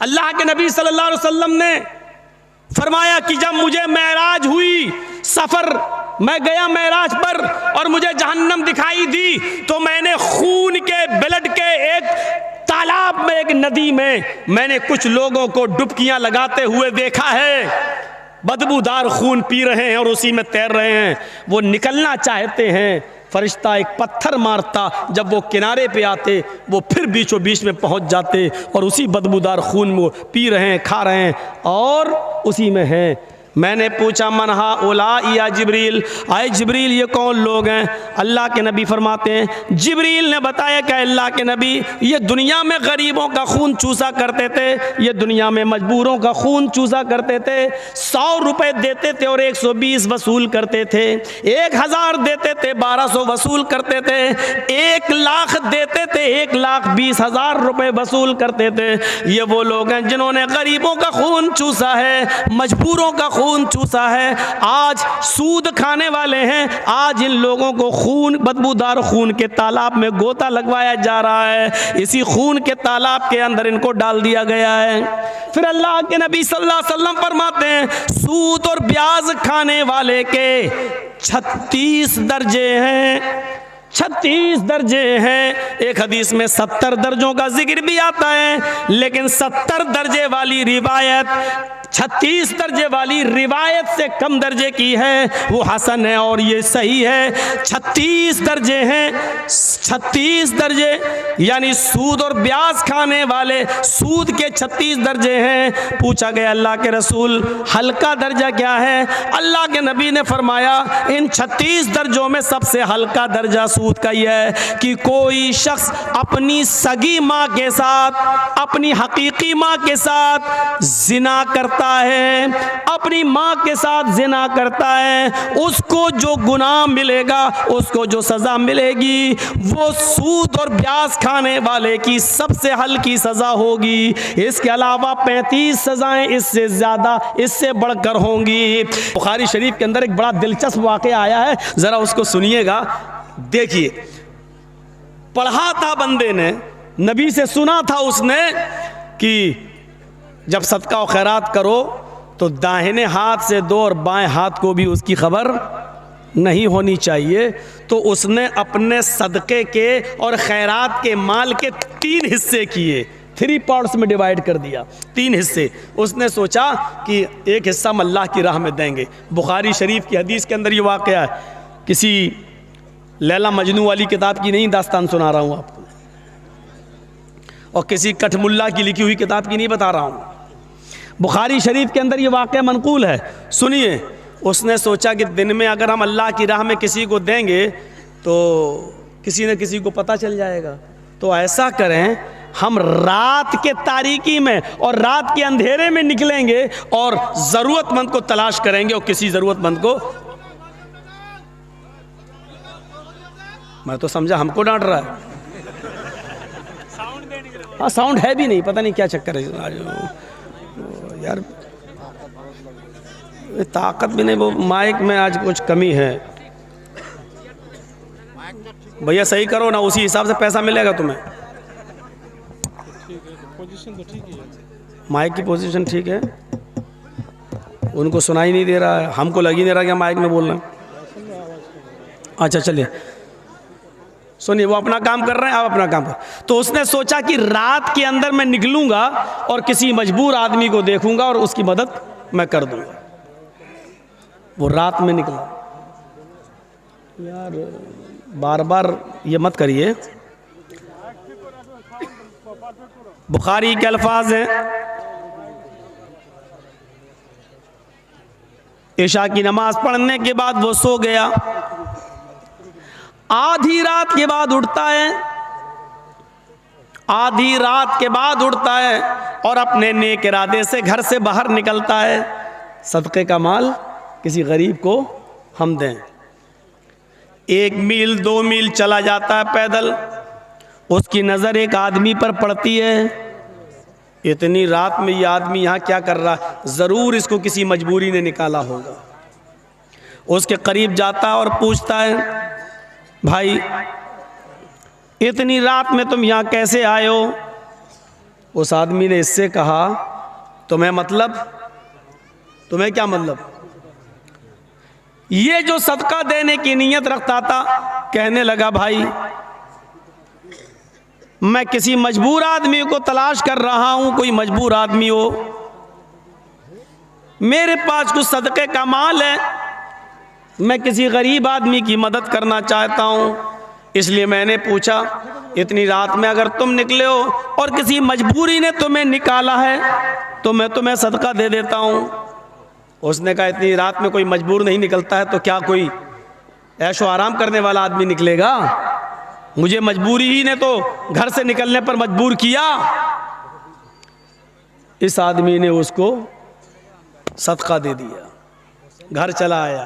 अल्लाह के नबी सल्लल्लाहु अलैहि वसल्लम ने फरमाया कि जब मुझे मेराज हुई, सफ़र मैं गया मेराज पर और मुझे जहन्नम दिखाई दी, तो मैंने खून के ब्लड के एक तालाब में, एक नदी में मैंने कुछ लोगों को डुबकियां लगाते हुए देखा है। बदबूदार खून पी रहे हैं और उसी में तैर रहे हैं। वो निकलना चाहते हैं, फरिश्ता एक पत्थर मारता, जब वो किनारे पे आते वो फिर बीचों बीच में पहुंच जाते और उसी बदबूदार खून वो पी रहे हैं, खा रहे हैं और उसी में हैं। मैंने पूछा मनहा ओला या जिब्रील, आए जिब्रील ये कौन लोग हैं? अल्लाह के नबी फरमाते हैं, जिब्रील ने बताया कि अल्लाह के नबी ये दुनिया में गरीबों का खून चूसा करते थे, ये दुनिया में मजबूरों का खून चूसा करते थे। 100 रुपये देते थे और 120 वसूल करते थे, 1000 देते थे 1200 वसूल करते थे, 1 लाख देते थे 1,20,000 रुपये वसूल करते थे। ये वो लोग हैं जिन्होंने गरीबों का खून चूसा है, मजबूरों का खून चूसा है। आज सूद खाने वाले हैं, आज इन लोगों को खून, बदबूदार खून के तालाब में गोता लगवाया जा रहा है। इसी खून के तालाब के अंदर इनको डाल दिया गया है। फिर अल्लाह के नबी सल्लल्लाहु अलैहि वसल्लम फरमाते हैं, सूद और ब्याज खाने वाले के 36 दर्जे हैं, 36 दर्जे हैं। एक हदीस में 70 दर्जों का जिक्र भी आता है, लेकिन 70 दर्जे वाली रिवायत 36 दर्जे वाली रिवायत से कम दर्जे की है, वो हसन है और ये सही है। 36 दर्जे हैं, 36 दर्जे यानी सूद और ब्याज खाने वाले, सूद के 36 दर्जे हैं। पूछा गया अल्लाह के रसूल हल्का दर्जा क्या है? अल्लाह के नबी ने फरमाया इन 36 दर्जों में सबसे हल्का दर्जा सूद का ही है कि कोई शख्स अपनी सगी माँ के साथ, अपनी हकीकी माँ के साथ जिना करता है, अपनी माँ के साथ जिना करता है, उसको जो गुनाह मिलेगा, उसको जो सज़ा मिलेगी, वो सूद और ब्याज खाने वाले की सबसे हल्की सज़ा होगी। इसके अलावा 35 सज़ाएं इससे ज़्यादा, इससे बढ़कर होंगी। बुखारी शरीफ के अंदर एक बड़ा दिलचस्प वाक़या आया है, ज़रा उसको सुनिएगा। देखिए, पढ़ा था बंदे ने, नबी से सुना था उसने कि जब सदका और खैरात करो तो दाहिने हाथ से दो और बाएं हाथ को भी उसकी खबर नहीं होनी चाहिए। तो उसने अपने सदक़े के और खैरात के माल के 3 हिस्से किए, 3 पार्ट्स में डिवाइड कर दिया, 3 हिस्से। उसने सोचा कि एक हिस्सा हम अल्लाह की राह में देंगे। बुखारी शरीफ की हदीस के अंदर ये वाक़या है, किसी लैला मजनू वाली किताब की नहीं दास्तान सुना रहा हूँ आपको, और किसी कठमुल्ला की लिखी हुई किताब की नहीं बता रहा हूँ। बुखारी शरीफ के अंदर ये वाक़या मनक़ूल है, सुनिए। उसने सोचा कि दिन में अगर हम अल्लाह की राह में किसी को देंगे तो किसी न किसी को पता चल जाएगा, तो ऐसा करें हम रात के तारीकी में और रात के अंधेरे में निकलेंगे और ज़रूरतमंद को तलाश करेंगे, और किसी ज़रूरतमंद को, मैं तो समझा हमको डांट रहा है। हाँ, साउंड है भी नहीं, पता नहीं क्या चक्कर है यार, ताकत भी नहीं, वो माइक में आज कुछ कमी है। भैया सही करो ना, उसी हिसाब से पैसा मिलेगा तुम्हें। पोजीशन तो ठीक है, माइक की पोजीशन ठीक है, उनको सुनाई नहीं दे रहा है, हमको लग ही नहीं रहा कि माइक में बोल रहे हैं। अच्छा चलिए, सुनिए, वो अपना काम कर रहे हैं, आप अपना काम कर। तो उसने सोचा कि रात के अंदर मैं निकलूंगा और किसी मजबूर आदमी को देखूंगा और उसकी मदद मैं कर दूंगा। वो रात में निकला। यार बार बार ये मत करिए। बुखारी के अल्फाज हैं, इशा की नमाज पढ़ने के बाद वो सो गया। आधी रात के बाद उठता है, आधी रात के बाद उठता है और अपने नेक इरादे से घर से बाहर निकलता है, सदक़े का माल किसी गरीब को हम दें। 1 मील 2 मील चला जाता है पैदल, उसकी नज़र एक आदमी पर पड़ती है। इतनी रात में ये आदमी यहाँ क्या कर रहा है? ज़रूर इसको किसी मजबूरी ने निकाला होगा। उसके करीब जाता है और पूछता है, भाई इतनी रात में तुम यहाँ कैसे आए हो? उस आदमी ने इससे कहा, तुम्हें क्या मतलब? ये जो सदका देने की नीयत रखता था, कहने लगा भाई मैं किसी मजबूर आदमी को तलाश कर रहा हूं, कोई मजबूर आदमी हो, मेरे पास कुछ सदके का माल है, मैं किसी गरीब आदमी की मदद करना चाहता हूं, इसलिए मैंने पूछा इतनी रात में अगर तुम निकले हो और किसी मजबूरी ने तुम्हें निकाला है तो मैं तुम्हें सदका दे देता हूं। उसने कहा इतनी रात में कोई मजबूर नहीं निकलता है, तो क्या कोई ऐशो आराम करने वाला आदमी निकलेगा? मुझे मजबूरी ही ने तो घर से निकलने पर मजबूर किया। इस आदमी ने उसको सदका दे दिया, घर चला आया,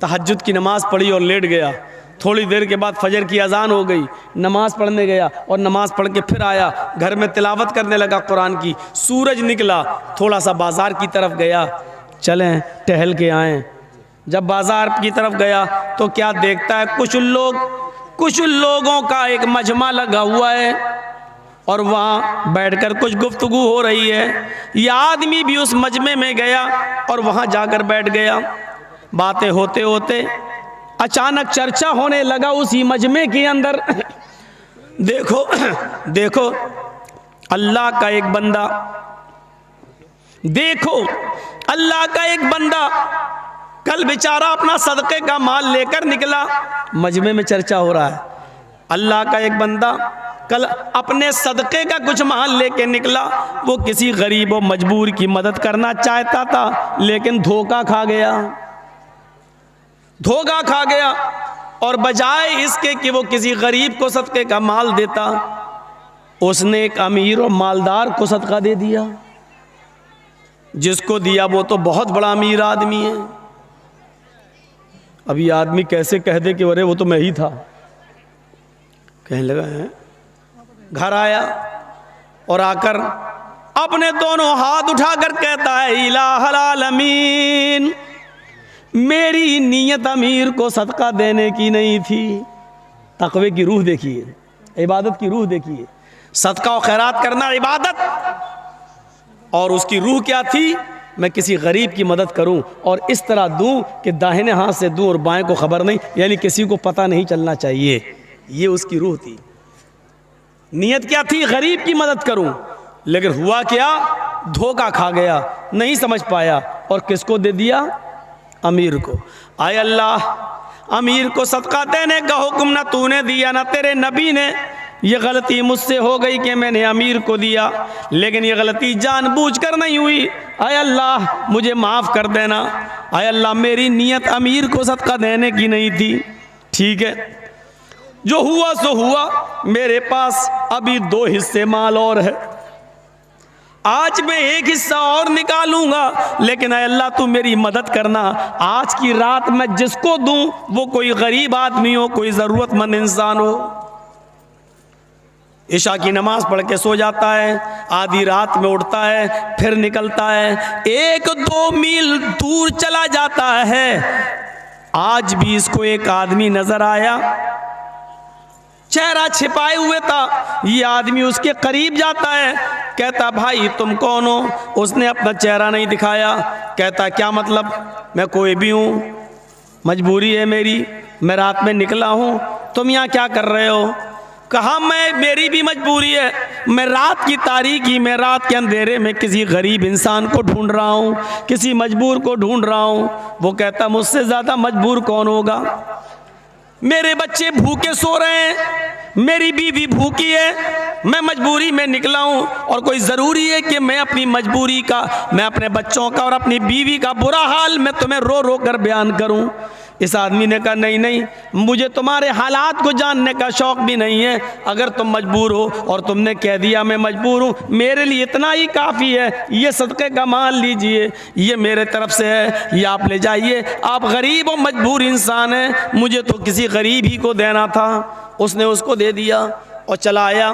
तहज्जुद की नमाज पढ़ी और लेट गया। थोड़ी देर के बाद फजर की अजान हो गई, नमाज पढ़ने गया और नमाज पढ़ के फिर आया, घर में तिलावत करने लगा कुरान की। सूरज निकला, थोड़ा सा बाजार की तरफ गया, चलें टहल के आएं। जब बाजार की तरफ गया तो क्या देखता है, कुछ लोगों का एक मजमा लगा हुआ है और वहाँ बैठकर कुछ गुफ्तगू हो रही है। यह आदमी भी उस मजमे में गया और वहाँ जाकर बैठ गया। बातें होते होते अचानक चर्चा होने लगा उसी मजमे के अंदर। देखो अल्लाह का एक बंदा कल बेचारा अपना सदक़े का माल लेकर निकला। मजमे में चर्चा हो रहा है, अल्लाह का एक बंदा कल अपने सदक़े का कुछ माल लेके निकला। वो किसी गरीब और मजबूर की मदद करना चाहता था, लेकिन धोखा खा गया और बजाय इसके कि वो किसी गरीब को सदक़े का माल देता, उसने एक अमीर और मालदार को सदका दे दिया। जिसको दिया वो तो बहुत बड़ा अमीर आदमी है। अभी आदमी कैसे कह दे कि अरे वो तो मैं ही था? कहने लगा है। घर आया और आकर अपने दोनों हाथ उठाकर कहता है, इलाहल आलमीन, मेरी नीयत अमीर को सदका देने की नहीं थी। तकवे की रूह देखिए, इबादत की रूह देखिए। सदका और खैरात करना इबादत, और उसकी रूह क्या थी? मैं किसी गरीब की मदद करूं और इस तरह दूं कि दाहिने हाथ से दूं और बाएं को खबर नहीं, यानी किसी को पता नहीं चलना चाहिए। ये उसकी रूह थी। नीयत क्या थी? गरीब की मदद करूं, लेकिन हुआ क्या? धोखा खा गया, नहीं समझ पाया और किसको दे दिया? अमीर को। आय अल्लाह, अमीर को सदका देने का हुक्म ना तूने दिया ना तेरे नबी ने। ये गलती मुझसे हो गई कि मैंने अमीर को दिया, लेकिन ये गलती जानबूझकर नहीं हुई। आय अल्लाह मुझे माफ़ कर देना। आय अल्लाह मेरी नीयत अमीर को सदका देने की नहीं थी। ठीक है, जो हुआ सो हुआ। मेरे पास अभी 2 हिस्से माल और है, आज मैं एक हिस्सा और निकालूंगा, लेकिन आय अल्लाह तू मेरी मदद करना। आज की रात मैं जिसको दूं वो कोई गरीब आदमी हो, कोई ज़रूरतमंद इंसान हो। इशा की नमाज पढ़ के सो जाता है, आधी रात में उठता है, फिर निकलता है, 1-2 मील दूर चला जाता है। आज भी इसको एक आदमी नजर आया, चेहरा छिपाए हुए था। ये आदमी उसके करीब जाता है, कहता भाई तुम कौन हो? उसने अपना चेहरा नहीं दिखाया। कहता क्या मतलब? मैं कोई भी हूँ, मजबूरी है मेरी, मैं रात में निकला हूँ, तुम यहाँ क्या कर रहे हो? कहा मेरी भी मजबूरी है, मैं रात की तारीकी में, रात के अंधेरे में किसी गरीब इंसान को ढूंढ रहा हूँ, किसी मजबूर को ढूंढ रहा हूँ। वो कहता मुझसे ज़्यादा मजबूर कौन होगा? मेरे बच्चे भूखे सो रहे हैं, मेरी बीवी भूखी है, मैं मजबूरी में निकला हूँ और कोई ज़रूरी है कि मैं अपनी मजबूरी का, मैं अपने बच्चों का और अपनी बीवी का बुरा हाल मैं तुम्हें रो रो कर बयान करूँ? इस आदमी ने कहा नहीं, मुझे तुम्हारे हालात को जानने का शौक़ भी नहीं है। अगर तुम मजबूर हो और तुमने कह दिया मैं मजबूर हूँ, मेरे लिए इतना ही काफ़ी है। ये सदक़े का माल लीजिए, ये मेरे तरफ से है, ये आप ले जाइए। आप गरीब और मजबूर इंसान हैं, मुझे तो किसी गरीब ही को देना था। उसने उसको दे दिया और चला आया।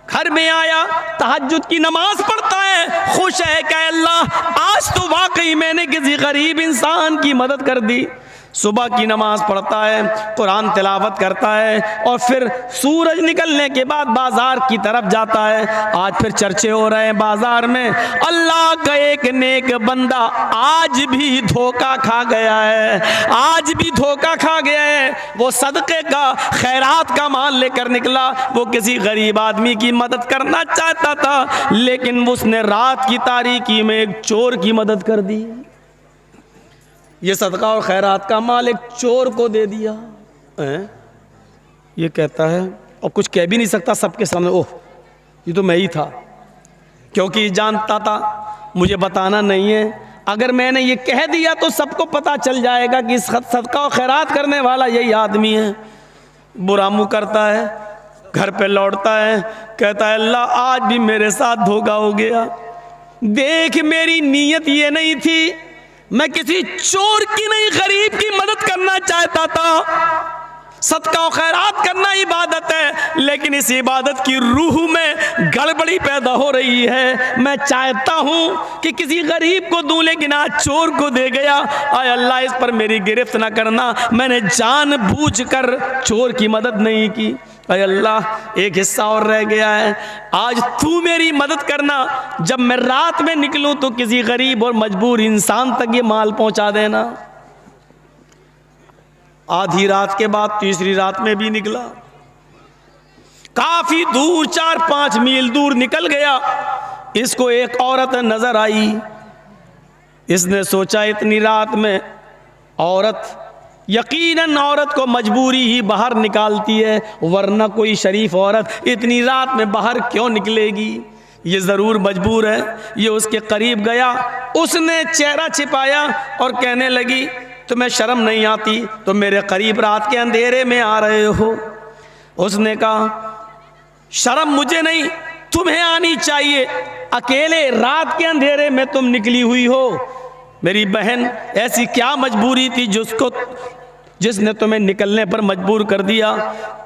घर में आया, तहज्जुद की नमाज पढ़ता है, खुश है कि अल्लाह आज तो वाकई मैंने किसी गरीब इंसान की मदद कर दी। सुबह की नमाज पढ़ता है, कुरान तिलावत करता है और फिर सूरज निकलने के बाद बाजार की तरफ जाता है। आज फिर चर्चे हो रहे हैं बाजार में, अल्लाह का एक नेक बंदा आज भी धोखा खा गया है, आज भी धोखा खा गया है। वो सदक़े का खैरात का माल लेकर निकला, वो किसी गरीब आदमी की मदद करना चाहता था, लेकिन उसने रात की तारीकी में एक चोर की मदद कर दी। ये सदका और खैरात का माल एक चोर को दे दिया। ये कहता है और कुछ कह भी नहीं सकता सबके सामने, ओह ये तो मैं ही था, क्योंकि जानता था मुझे बताना नहीं है। अगर मैंने ये कह दिया तो सबको पता चल जाएगा कि सदका और खैरात करने वाला यही आदमी है। बुरा मुँह करता है, घर पे लौटता है, कहता है अल्लाह आज भी मेरे साथ धोखा हो गया। देख मेरी नीयत ये नहीं थी, मैं किसी चोर की नहीं गरीब की मदद करना चाहता था। सदका और खैरात करना इबादत है, लेकिन इस इबादत की रूह में गड़बड़ी पैदा हो रही है। मैं चाहता हूं कि किसी गरीब को दूं, लेकिन आज चोर को दे गया। आय अल्लाह इस पर मेरी गिरफ्त ना करना, मैंने जानबूझकर चोर की मदद नहीं की। अरे अल्लाह एक हिस्सा और रह गया है, आज तू मेरी मदद करना, जब मैं रात में निकलूं तो किसी गरीब और मजबूर इंसान तक ये माल पहुंचा देना। आधी रात के बाद तीसरी रात में भी निकला, काफी दूर 4-5 मील दूर निकल गया। इसको एक औरत नजर आई, इसने सोचा इतनी रात में औरत, यकीनन औरत को मजबूरी ही बाहर निकालती है, वरना कोई शरीफ औरत इतनी रात में बाहर क्यों निकलेगी, ये ज़रूर मजबूर है। ये उसके करीब गया, उसने चेहरा छिपाया और कहने लगी तुम्हें शर्म नहीं आती, तो मेरे करीब रात के अंधेरे में आ रहे हो। उसने कहा शर्म मुझे नहीं, तुम्हें आनी चाहिए, अकेले रात के अंधेरे में तुम निकली हुई हो। मेरी बहन ऐसी क्या मजबूरी थी जिसने तुम्हें निकलने पर मजबूर कर दिया।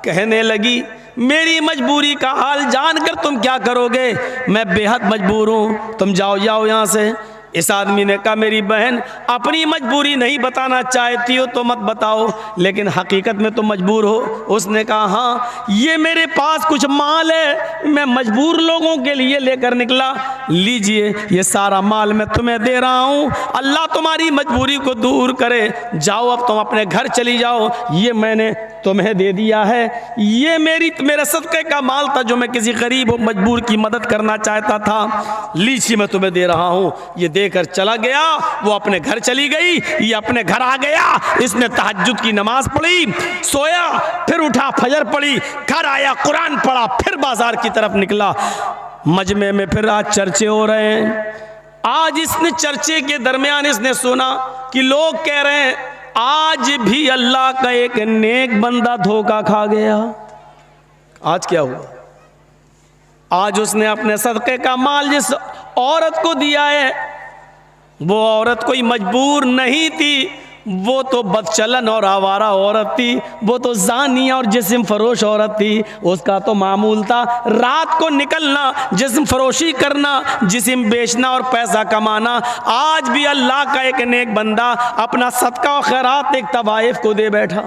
कहने लगी मेरी मजबूरी का हाल जानकर तुम क्या करोगे, मैं बेहद मजबूर हूँ, तुम जाओ यहाँ से। इस आदमी ने कहा मेरी बहन अपनी मजबूरी नहीं बताना चाहती हो तो मत बताओ, लेकिन हकीकत में तुम मजबूर हो। उसने कहा हाँ, ये मेरे पास कुछ माल है, मैं मजबूर लोगों के लिए लेकर निकला, लीजिए ये सारा माल मैं तुम्हें दे रहा हूँ, अल्लाह तुम्हारी मजबूरी को दूर करे, जाओ अब तुम अपने घर चली जाओ, ये मैंने तुम्हें दे दिया है, ये मेरे सदक़े का माल था जो मैं किसी गरीब और मजबूर की मदद करना चाहता था, लीजिए मैं तुम्हें दे रहा हूँ। ये देकर चला गया, वो अपने घर चली गई, ये अपने घर आ गया, इसने तहज्जुद की नमाज पढ़ी, सोया, फिर उठा, फजर पढ़ी, घर आया, कुरान पढ़ा, फिर बाजार की तरफ निकला। मजमे में फिर आज चर्चे हो रहे हैं। आज इसने चर्चे के दरमियान इसने सुना कि लोग कह रहे हैं आज भी अल्लाह का एक नेक बंदा धोखा खा गया। आज क्या हुआ? आज उसने अपने सदक़े का माल जिस औरत को दिया है, वो औरत कोई मजबूर नहीं थी, वो तो बदचलन और आवारा औरत थी, वो तो ज़ानिया और जिस्म फरोश औरत थी। उसका तो मामूल था रात को निकलना, जिस्म फरोशी करना, जिस्म बेचना और पैसा कमाना। आज भी अल्लाह का एक नेक बंदा अपना सदका और खैरात एक तवाइफ को दे बैठा।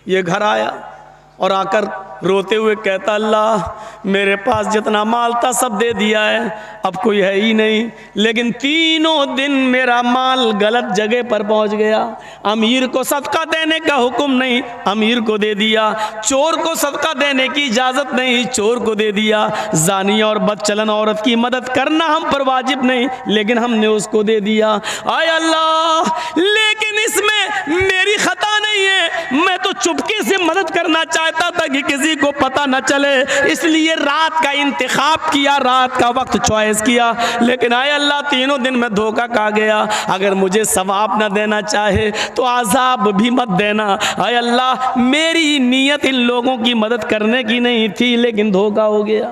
ये घर आया और आकर रोते हुए कहता अल्लाह मेरे पास जितना माल था सब दे दिया है, अब कोई है ही नहीं, लेकिन तीनों दिन मेरा माल गलत जगह पर पहुंच गया। अमीर को सदका देने का हुक्म नहीं, अमीर को दे दिया, चोर को सदका देने की इजाज़त नहीं, चोर को दे दिया, ज़ानिया और बदचलन औरत की मदद करना हम पर वाजिब नहीं, लेकिन हमने उसको दे दिया। आय अल्लाह, लेकिन इसमें मेरी खता नहीं है, मैं तो चुपके से मदद करना चाहता था कि किसी को पता न चले, इसलिए रात का इंतखाब किया, रात का वक्त चॉइस किया, लेकिन आए अल्लाह तीनों दिन में धोखा खा गया। अगर मुझे सवाब न देना चाहे तो आज़ाब भी मत देना। आए अल्लाह मेरी नीयत इन लोगों की मदद करने की नहीं थी, लेकिन धोखा हो गया।